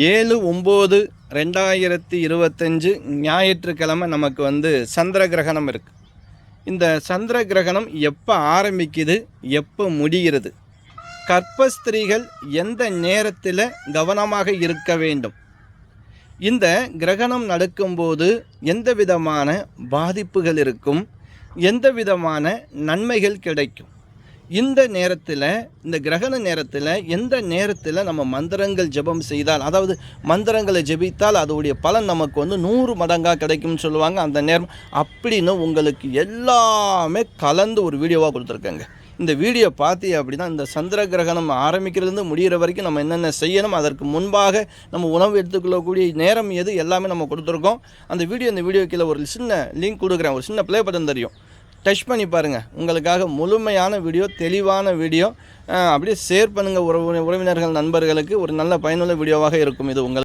7/9/2025 ஞாயிற்றுக்கிழமை நமக்கு சந்திர கிரகணம் இருக்குது. இந்த சந்திர கிரகணம் எப்போ ஆரம்பிக்குது, எப்போ முடிகிறது, கர்ப்பஸ்திரீகள் எந்த நேரத்தில் கவனமாக இருக்க வேண்டும், இந்த கிரகணம் நடக்கும்போது எந்த விதமான பாதிப்புகள் இருக்கும், எந்த விதமான நன்மைகள் கிடைக்கும், இந்த நேரத்தில், இந்த கிரகண நேரத்தில் எந்த நேரத்தில் நம்ம மந்திரங்கள் ஜெபம் செய்தால், அதாவது மந்திரங்களை ஜெபித்தால் அதோடைய பலன் நமக்கு 100 மடங்காக கிடைக்கும்னு சொல்லுவாங்க. அந்த நேரம் அப்படின்னு உங்களுக்கு எல்லாமே கலந்து ஒரு வீடியோவாக கொடுத்துருக்கேங்க. இந்த வீடியோ பார்த்தீங்க அப்படின்னா இந்த சந்திர கிரகணம் ஆரம்பிக்கிறதுலேருந்து முடிகிற வரைக்கும் நம்ம என்னென்ன செய்யணும், அதற்கு முன்பாக நம்ம உணவு எடுத்துக்கொள்ளக்கூடிய நேரம் எது, எல்லாமே நம்ம கொடுத்துருக்கோம். அந்த வீடியோ கீழே ஒரு சின்ன லிங்க் கொடுக்குறேன், ஒரு சின்ன ப்ளே பட்டன் தெரியும், டச் பண்ணி பாருங்கள். உங்களுக்காக முழுமையான வீடியோ, தெளிவான வீடியோ. அப்படியே ஷேர் பண்ணுங்கள் உறவினர்கள், நண்பர்களுக்கு. ஒரு நல்ல பயனுள்ள வீடியோவாக இருக்கும் இது உங்களுக்கு.